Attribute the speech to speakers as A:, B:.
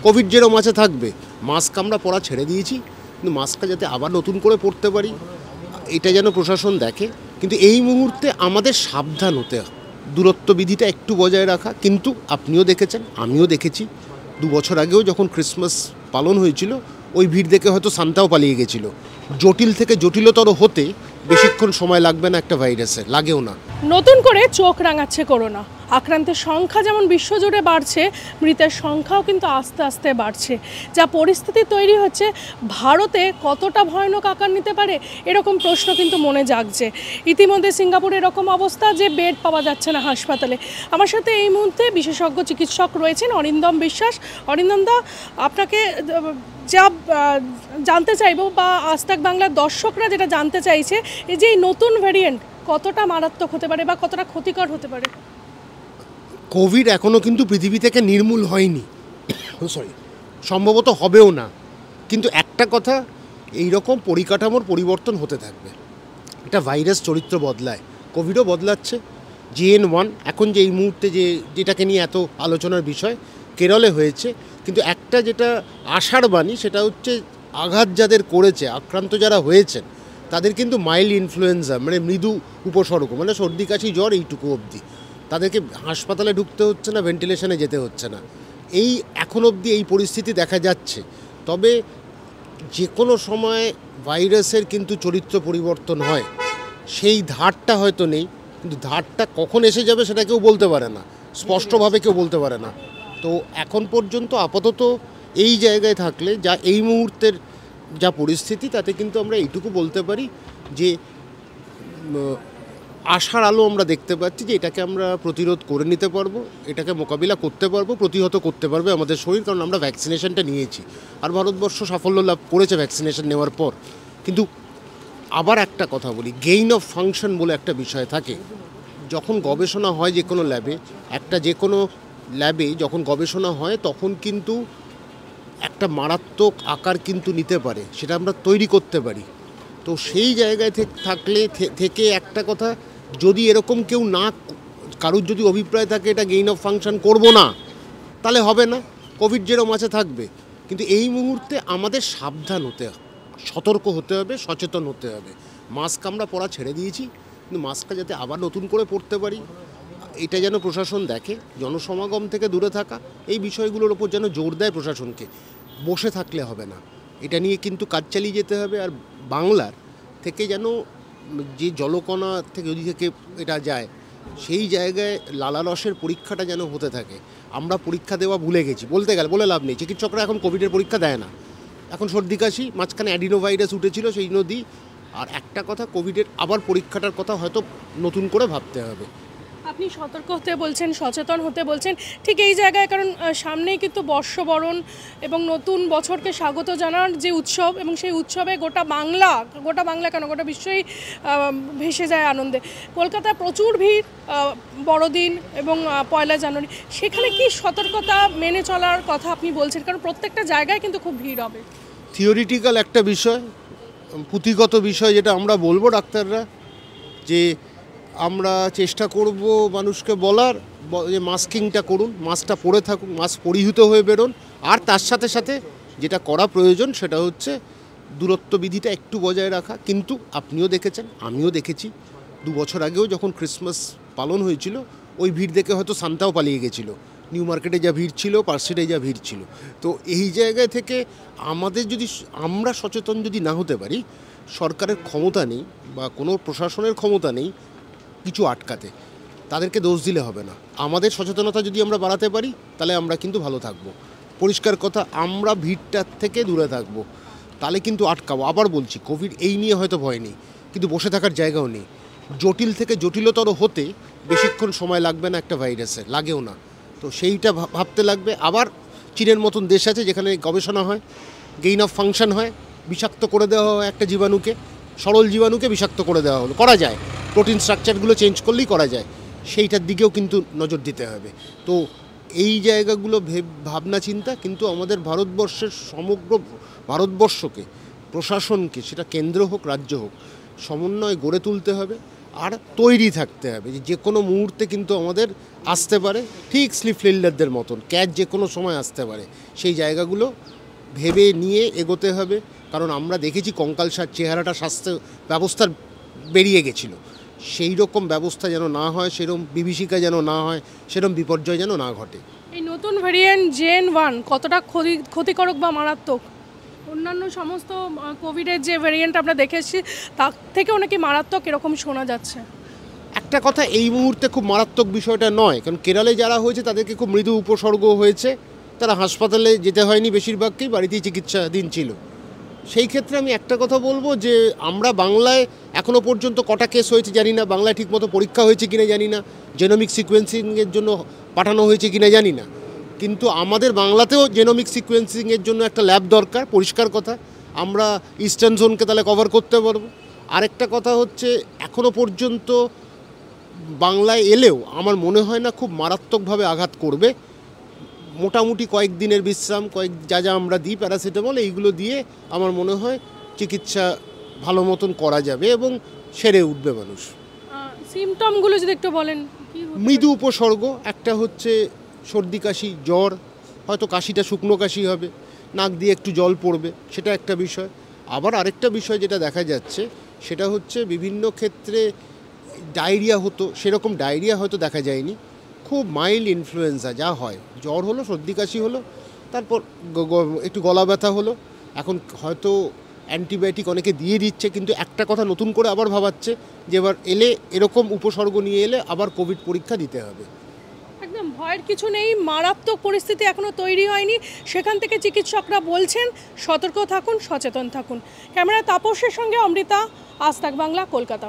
A: Covid যেরকম আছে থাকবে। মাস্ক আমরা পরা ছেড়ে দিয়েছি, কিন্তু মাস্কটা যাতে আবার নতুন করে পরতে পারি এটা যেন প্রশাসন দেখে। কিন্তু এই মুহূর্তে আমাদের সাবধান হতে হয়, দূরত্ব বিধিটা একটু বজায় রাখা। কিন্তু আপনিও দেখেছেন, আমিও দেখেছি, 2 বছর আগেও যখন ক্রিসমাস পালন হয়েছিল ওই ভিড় দেখে হয়তো সান্তাও পালিয়ে গেছিল। জটিল থেকে জটিলতর হতে বেশিক্ষণ সময় লাগবে না একটা ভাইরাসের, লাগেও না।
B: নতুন করে চোখ রাঙাচ্ছে করোনা। আক্রান্তের সংখ্যা যেমন বিশ্বজুড়ে বাড়ছে, মৃতের সংখ্যাও কিন্তু আস্তে আস্তে বাড়ছে। যা পরিস্থিতি তৈরি হচ্ছে, ভারতে কতটা ভয়ানক আকার নিতে পারে এরকম প্রশ্ন কিন্তু মনে জাগছে। ইতিমধ্যে সিঙ্গাপুরে এরকম অবস্থা যে বেড পাওয়া যাচ্ছে না হাসপাতালে। আমার সাথে এই মুহূর্তে বিশেষজ্ঞ চিকিৎসক রয়েছেন অরিন্দম বিশ্বাস। অরিন্দমদা, আপনাকে যা জানতে চাইব বা আজ তাক বাংলার দর্শকরা যেটা জানতে চাইছে, এই যে এই নতুন ভ্যারিয়েন্ট কতটা মারাত্মক হতে পারে বা কতটা ক্ষতিকর হতে পারে?
A: কোভিড এখনও কিন্তু পৃথিবী থেকে নির্মূল হয়নি, সম্ভবত হবেও না। কিন্তু একটা কথা, এই রকম পরিকাঠামোর পরিবর্তন হতে থাকবে। একটা ভাইরাস চরিত্র বদলায়, কোভিডও বদলাচ্ছে। JN.1 এখন যে এই মুহূর্তে যেটাকে নিয়ে এত আলোচনার বিষয়, কেরলে হয়েছে। কিন্তু একটা যেটা আশার বাণী, সেটা হচ্ছে আঘাত যাদের করেছে, আক্রান্ত যারা হয়েছেন, তাদের কিন্তু মাইল্ড ইনফ্লুয়েঞ্জা, মানে মৃদু উপসর্গ, মানে সর্দি কাশি জ্বর এইটুকু অবধি। তাদেরকে হাসপাতালে ঢুকতে হচ্ছে না, ভেন্টিলেশনে যেতে হচ্ছে না। এই এখন অবধি এই পরিস্থিতি দেখা যাচ্ছে। তবে যে কোনো সময় ভাইরাসের কিন্তু চরিত্র পরিবর্তন হয়, সেই ধারটা হয়তো নেই, কিন্তু ধারটা কখন এসে যাবে সেটা কেউ বলতে পারে না, স্পষ্টভাবে কেউ বলতে পারে না। তো এখন পর্যন্ত আপাতত এই জায়গায় থাকলে, যা এই মুহূর্তের যা পরিস্থিতি, তাতে কিন্তু আমরা এইটুকু বলতে পারি যে আশার আলো আমরা দেখতে পাচ্ছি, যে এটাকে আমরা প্রতিরোধ করে নিতে পারবো, এটাকে মোকাবিলা করতে পারবো, প্রতিহত করতে পারবে আমাদের শরীর, কারণ আমরা ভ্যাকসিনেশনটা নিয়েছি। আর ভারতবর্ষ সাফল্য লাভ করেছে ভ্যাকসিনেশন নেওয়ার পর। কিন্তু আবার একটা কথা বলি, গেইন অফ ফাংশন বলে একটা বিষয় থাকে। যখন গবেষণা হয় যে কোনো ল্যাবে, যে কোনো ল্যাবে যখন গবেষণা হয়, তখন কিন্তু একটা মারাত্মক আকার কিন্তু নিতে পারে, সেটা আমরা তৈরি করতে পারি। তো সেই জায়গায় থেকে একটা কথা, যদি এরকম কেউ না, কারুর যদি অভিপ্রায় থাকে এটা গেইন অফ ফাংশন করব না, তাহলে হবে না। কোভিড যেরকম আছে থাকবে। কিন্তু এই মুহূর্তে আমাদের সাবধান হতে হবে, সতর্ক হতে হবে, সচেতন হতে হবে। মাস্ক আমরা পরা ছেড়ে দিয়েছি, কিন্তু মাস্কটা যাতে আবার নতুন করে পরতে পারি এটা যেন প্রশাসন দেখে। জনসমাগম থেকে দূরে থাকা, এই বিষয়গুলোর ওপর যেন জোর দেয় প্রশাসনকে। বসে থাকলে হবে না, এটা নিয়ে কিন্তু কাজ চালিয়ে যেতে হবে। আর বাংলার থেকে যেন যে জলকণা থেকে এটা যায়, সেই জায়গায় লালারসের পরীক্ষাটা যেন হতে থাকে। আমরা পরীক্ষা দেওয়া ভুলে গেছি, বলে লাভ নেই। চিকিৎসকরা এখন কোভিডের পরীক্ষা দেয় না, এখন সর্দি কাশি, মাঝখানে অ্যাডিনোভাইরাস উঠেছিল, সেই নদী। আর একটা কথা, কোভিডের আবার পরীক্ষাটার কথা হয়তো নতুন করে ভাবতে হবে।
B: আপনি সতর্ক হতে বলছেন, সচেতন হতে বলছেন, ঠিক এই জায়গায়, কারণ সামনেই কিন্তু বর্ষবরণ এবং নতুন বছরকে স্বাগত জানার যে উৎসব, এবং সেই উৎসবে গোটা বাংলা কেন গোটা বিশ্বই ভেসে যায় আনন্দে। কলকাতায় প্রচুর ভিড় বড়দিন এবং 1 জানুয়ারি, সেখানে কি সতর্কতা মেনে চলার কথা আপনি বলছেন? কারণ প্রত্যেকটা জায়গায় কিন্তু খুব ভিড় হবে।
A: থিওরিটিক্যাল একটা বিষয়, পুঁথিগত বিষয়, যেটা আমরা বলবো ডাক্তাররা, যে আমরা চেষ্টা করব মানুষকে বলার যে মাস্কিংটা করুন, মাস্কটা পরে থাকুন, মাস্ক পরিহিত হয়ে বেরোন। আর তার সাথে সাথে যেটা করা প্রয়োজন সেটা হচ্ছে দূরত্ব বিধিটা একটু বজায় রাখা। কিন্তু আপনিও দেখেছেন, আমিও দেখেছি, 2 বছর আগেও যখন ক্রিসমাস পালন হয়েছিল ওই ভিড় দেখে হয়তো সান্তাও পালিয়ে গেছিলো। নিউ মার্কেটে যা ভিড় ছিল, পার্কস্ট্রিটে যা ভিড় ছিল। তো এই জায়গায় থেকে আমরা সচেতন যদি না হতে পারি, সরকারের ক্ষমতা নেই বা কোনো প্রশাসনের ক্ষমতা নেই কিছু আটকাতে। তাদেরকে দোষ দিলে হবে না। আমাদের সচেতনতা যদি আমরা বাড়াতে পারি, তাহলে আমরা কিন্তু ভালো থাকবো। পরিষ্কার কথা, আমরা ভিড়টার থেকে দূরে থাকবো, তাহলে কিন্তু আটকাবো। আবার বলছি, কোভিড এই নিয়ে হয়তো ভয় নেই, কিন্তু বসে থাকার জায়গাও নেই। জটিল থেকে জটিলতর হতে বেশিক্ষণ সময় লাগবে না একটা ভাইরাসের, লাগেও না। তো সেইটা ভাবতে লাগবে। আবার চীনের মতন দেশ আছে যেখানে গবেষণা হয়, গেইন অফ ফাংশন হয়, বিষাক্ত করে দেওয়া হয় একটা জীবাণুকে, সরল জীবাণুকে বিষাক্ত করে দেওয়া হলো, করা যায়, প্রোটিন স্ট্রাকচারগুলো চেঞ্জ করলেই করা যায়। সেইটার দিকেও কিন্তু নজর দিতে হবে। তো এই জায়গাগুলো ভাবনা চিন্তা কিন্তু আমাদের ভারতবর্ষের সমগ্র ভারতবর্ষকে, প্রশাসনকে, সেটা কেন্দ্র হোক রাজ্য হোক, সমন্বয় গড়ে তুলতে হবে। আর তৈরি থাকতে হবে যে কোনো মুহূর্তে কিন্তু আমাদের আসতে পারে, ঠিক স্লিপলেন্ডারদের মতন ক্যাচ যে কোনো সময় আসতে পারে। সেই জায়গাগুলো ভেবে নিয়ে এগোতে হবে, কারণ আমরা দেখেছি কঙ্কালসার চেহারাটা স্বাস্থ্য ব্যবস্থার বেরিয়ে গেছিলো। সেই রকম ব্যবস্থা যেন না হয়, সেরকম বিভীষিকা যেন না হয়, সেরকম বিপর্যয় যেন না ঘটে।
B: এই নতুন ভ্যারিয়েন্ট JN.1 কতটা ক্ষতিকারক বা মারাত্মক? অন্যান্য সমস্ত কোভিডের যে ভ্যারিয়েন্ট আমরা দেখেছি তার থেকে অনেক মারাত্মক এরকম শোনা যাচ্ছে।
A: একটা কথা, এই মুহূর্তে খুব মারাত্মক বিষয়টা নয়, কারণ কেরলে যারা হয়েছে তাদেরকে খুব মৃদু উপসর্গ হয়েছে, তারা হাসপাতালে যেতে হয়নি, বেশিরভাগকেই বাড়িতেই চিকিৎসাধীন ছিল। সেই ক্ষেত্রে আমি একটা কথা বলবো যে আমরা বাংলায় এখনও পর্যন্ত কটা কেস হয়েছে জানি না, বাংলায় ঠিকমতো পরীক্ষা হয়েছে কিনা জানি না, জেনোমিক সিকোয়েন্সিংয়ের জন্য পাঠানো হয়েছে কিনা জানি না, কিন্তু আমাদের বাংলাতেও জেনোমিক সিকোয়েন্সিংয়ের জন্য একটা ল্যাব দরকার, পরিষ্কার কথা। আমরা ইস্টার্ন জোনকে তাহলে কভার করতে পারবো। আরেকটা কথা হচ্ছে, এখনও পর্যন্ত বাংলায় এলেও আমার মনে হয় না খুব মারাত্মকভাবে আঘাত করবে। মোটামুটি কয়েকদিনের বিশ্রাম, যা আমরা দিই প্যারাসিটামল, এইগুলো দিয়ে আমার মনে হয় চিকিৎসা ভালো মতন করা যাবে এবং সেরে উঠবে মানুষ।
B: সিমটমগুলো যদি একটু বলেন।
A: মৃদু উপসর্গ একটা হচ্ছে সর্দি কাশি, জ্বর, হয়তো কাশিটা শুকনো কাশি হবে, নাক দিয়ে একটু জল পড়বে, সেটা একটা বিষয়। আবার আরেকটা বিষয় যেটা দেখা যাচ্ছে সেটা হচ্ছে বিভিন্ন ক্ষেত্রে ডায়রিয়া হতো, সেরকম ডায়রিয়া হয়তো দেখা যায়নি, খুব মাইল্ড ইনফ্লুয়েঞ্জা যা হয়, জ্বর হলো, সর্দি কাশি হলো, তারপর একটু গলা ব্যথা হলো। এখন হয়তো অ্যান্টিবায়োটিক অনেকে দিয়ে দিচ্ছে, কিন্তু একটা কথা নতুন করে আবার ভাবাচ্ছে যে এবার এলে এরকম উপসর্গ নিয়ে এলে আবার কোভিড পরীক্ষা দিতে হবে।
B: একদম ভয়ের কিছু নেই, মারাত্মক পরিস্থিতি এখনও তৈরি হয়নি, সেখান থেকে চিকিৎসকরা বলছেন সতর্ক থাকুন, সচেতন থাকুন। ক্যামেরা তাপসের সঙ্গে অমৃতা, আজ তাক বাংলা, কলকাতা।